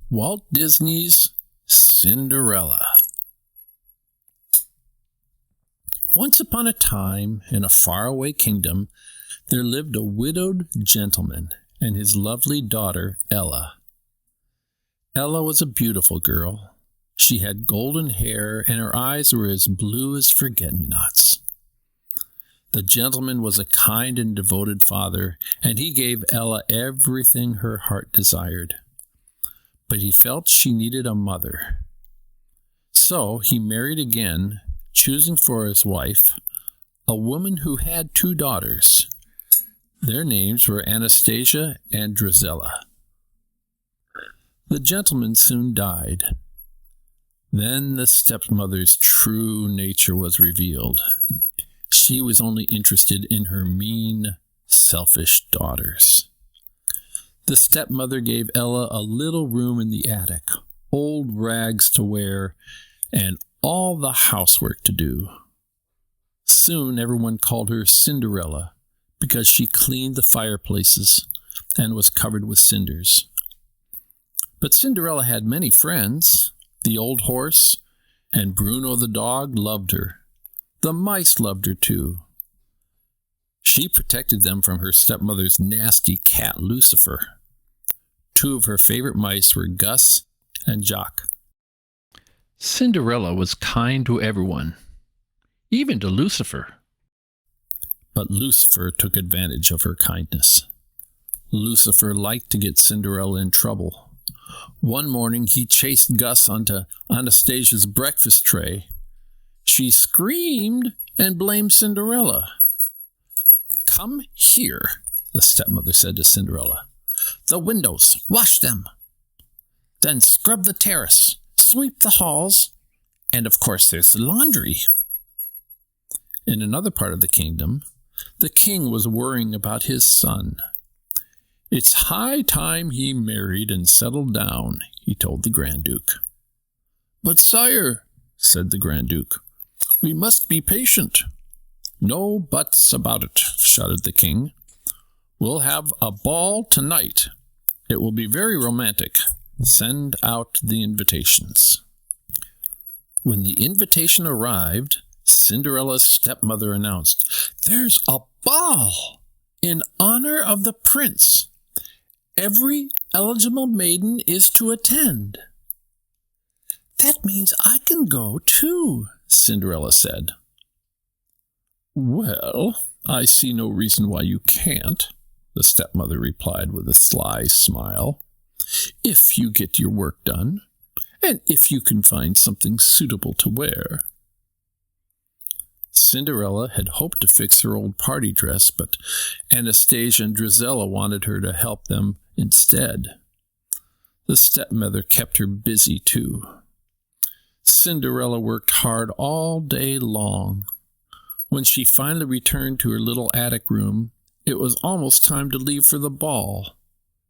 Walt Disney's Cinderella. Once upon a time, in a faraway kingdom, there lived a widowed gentleman and his lovely daughter, Ella. Ella was a beautiful girl. She had golden hair, and her eyes were as blue as forget-me-nots. The gentleman was a kind and devoted father, and he gave Ella everything her heart desired. But he felt she needed a mother. So he married again, choosing for his wife a woman who had 2 daughters. Their names were Anastasia and Drizella. The gentleman soon died. Then the stepmother's true nature was revealed. She was only interested in her mean, selfish daughters. The stepmother gave Ella a little room in the attic, old rags to wear, and all the housework to do. Soon everyone called her Cinderella because she cleaned the fireplaces and was covered with cinders. But Cinderella had many friends. The old horse and Bruno the dog loved her. The mice loved her too. She protected them from her stepmother's nasty cat Lucifer. 2 of her favorite mice were Gus and Jock. Cinderella was kind to everyone, even to Lucifer. But Lucifer took advantage of her kindness. Lucifer liked to get Cinderella in trouble. One morning he chased Gus onto Anastasia's breakfast tray. She screamed and blamed Cinderella. "Come here," the stepmother said to Cinderella. "The windows, wash them. Then scrub the terrace, sweep the halls, and of course there's the laundry." In another part of the kingdom, the king was worrying about his son. "It's high time he married and settled down," he told the Grand Duke. "But sire," said the Grand Duke, "we must be patient." "No buts about it," shouted the king. "We'll have a ball tonight. It will be very romantic. Send out the invitations." When the invitation arrived, Cinderella's stepmother announced, "There's a ball in honor of the prince. Every eligible maiden is to attend." "That means I can go too," Cinderella said. "Well, I see no reason why you can't," the stepmother replied with a sly smile. "If you get your work done, and if you can find something suitable to wear." Cinderella had hoped to fix her old party dress, but Anastasia and Drizella wanted her to help them instead. The stepmother kept her busy too. Cinderella worked hard all day long. When she finally returned to her little attic room, it was almost time to leave for the ball,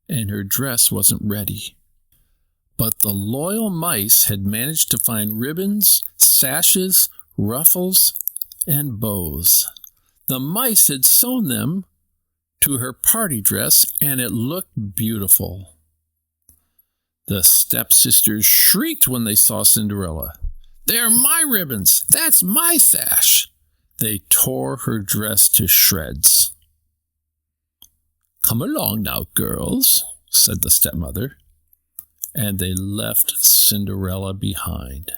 and her dress wasn't ready. But the loyal mice had managed to find ribbons, sashes, ruffles, and bows. The mice had sewn them to her party dress, and it looked beautiful. The stepsisters shrieked when they saw Cinderella. "They're my ribbons! That's my sash!" They tore her dress to shreds. "Come along now, girls," said the stepmother, and they left Cinderella behind.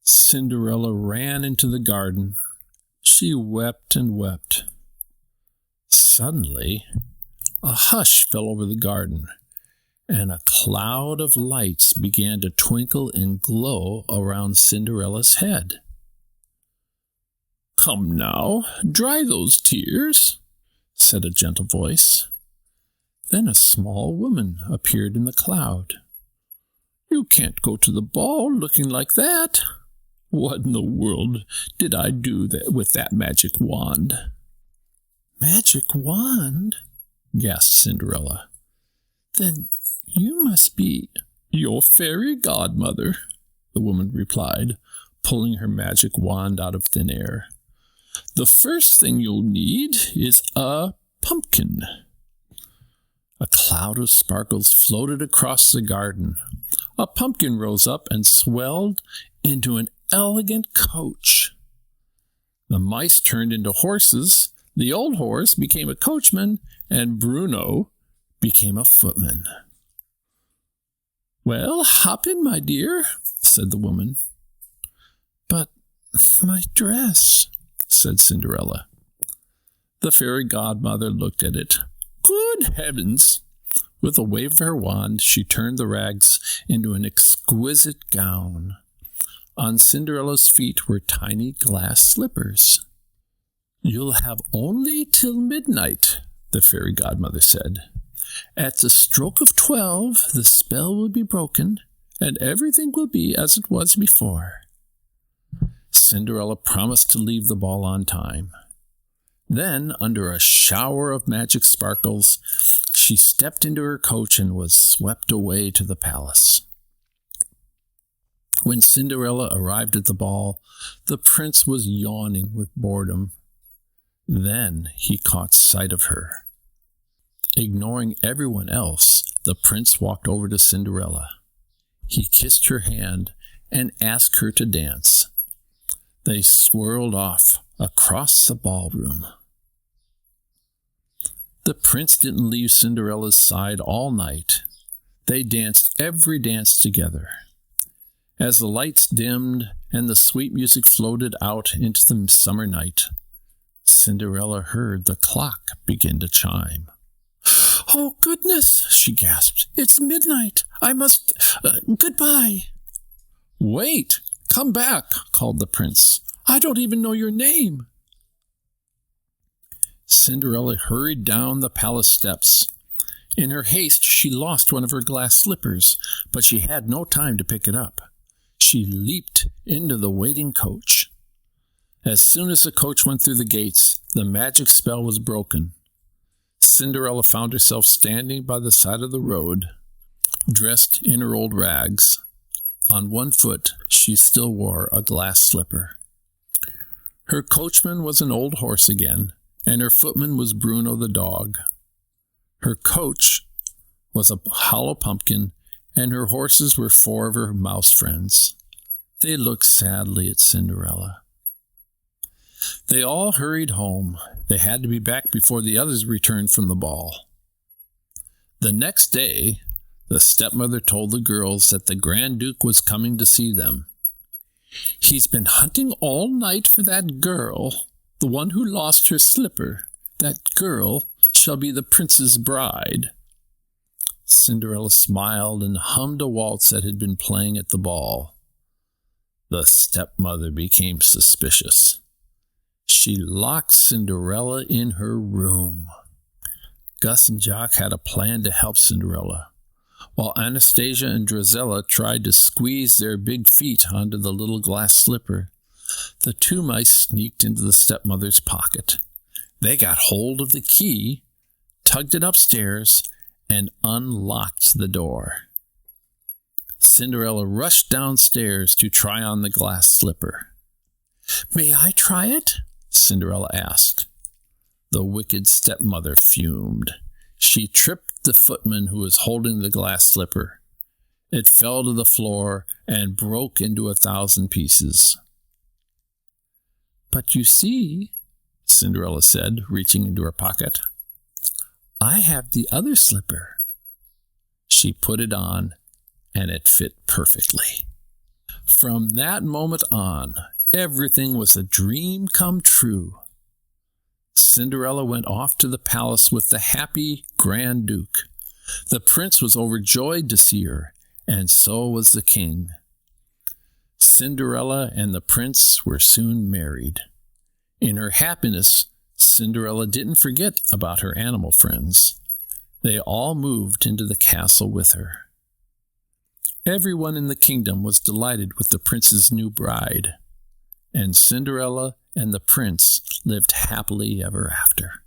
Cinderella ran into the garden. She wept and wept. Suddenly, a hush fell over the garden, and a cloud of lights began to twinkle and glow around Cinderella's head. "Come now, dry those tears," said a gentle voice. Then a small woman appeared in the cloud. "You can't go to the ball looking like that. What in the world did I do with that magic wand?" "Magic wand?" gasped Cinderella. "Then you must be—" "Your fairy godmother," the woman replied, pulling her magic wand out of thin air. "The first thing you'll need is a pumpkin." A cloud of sparkles floated across the garden. A pumpkin rose up and swelled into an elegant coach. The mice turned into horses, the old horse became a coachman, and Bruno became a footman. "Well, hop in, my dear," said the woman. "But my dress," said Cinderella. The fairy godmother looked at it. Good heavens! With a wave of her wand, she turned the rags into an exquisite gown. On Cinderella's feet were tiny glass slippers. "You'll have only till midnight," the fairy godmother said. "At the stroke of 12, the spell will be broken, and everything will be as it was before." Cinderella promised to leave the ball on time. Then, under a shower of magic sparkles, she stepped into her coach and was swept away to the palace. When Cinderella arrived at the ball, the prince was yawning with boredom. Then he caught sight of her. Ignoring everyone else, the prince walked over to Cinderella. He kissed her hand and asked her to dance. They swirled off across the ballroom. The prince didn't leave Cinderella's side all night. They danced every dance together. As the lights dimmed and the sweet music floated out into the summer night, Cinderella heard the clock begin to chime. "Oh, goodness," she gasped. "It's midnight. I must... goodbye." "Wait! Come back," called the prince. "I don't even know your name." Cinderella hurried down the palace steps. In her haste, she lost one of her glass slippers, but she had no time to pick it up. She leaped into the waiting coach. As soon as the coach went through the gates, the magic spell was broken. Cinderella found herself standing by the side of the road, dressed in her old rags. On one foot, she still wore a glass slipper. Her coachman was an old horse again, and her footman was Bruno the dog. Her coach was a hollow pumpkin, and her horses were 4 of her mouse friends. They looked sadly at Cinderella. They all hurried home. They had to be back before the others returned from the ball. The next day, the stepmother told the girls that the Grand Duke was coming to see them. "He's been hunting all night for that girl, the one who lost her slipper. That girl shall be the prince's bride." Cinderella smiled and hummed a waltz that had been playing at the ball. The stepmother became suspicious. She locked Cinderella in her room. Gus and Jock had a plan to help Cinderella. While Anastasia and Drizella tried to squeeze their big feet onto the little glass slipper, the 2 mice sneaked into the stepmother's pocket. They got hold of the key, tugged it upstairs, and unlocked the door. Cinderella rushed downstairs to try on the glass slipper. "May I try it?" Cinderella asked. The wicked stepmother fumed. She tripped the footman who was holding the glass slipper. It fell to the floor and broke into 1,000 pieces. "But you see," Cinderella said, reaching into her pocket, "I have the other slipper." She put it on, and it fit perfectly. From that moment on, everything was a dream come true. Cinderella went off to the palace with the happy Grand Duke. The prince was overjoyed to see her, and so was the king. Cinderella and the prince were soon married. In her happiness, Cinderella didn't forget about her animal friends. They all moved into the castle with her. Everyone in the kingdom was delighted with the prince's new bride, and Cinderella and the prince lived happily ever after.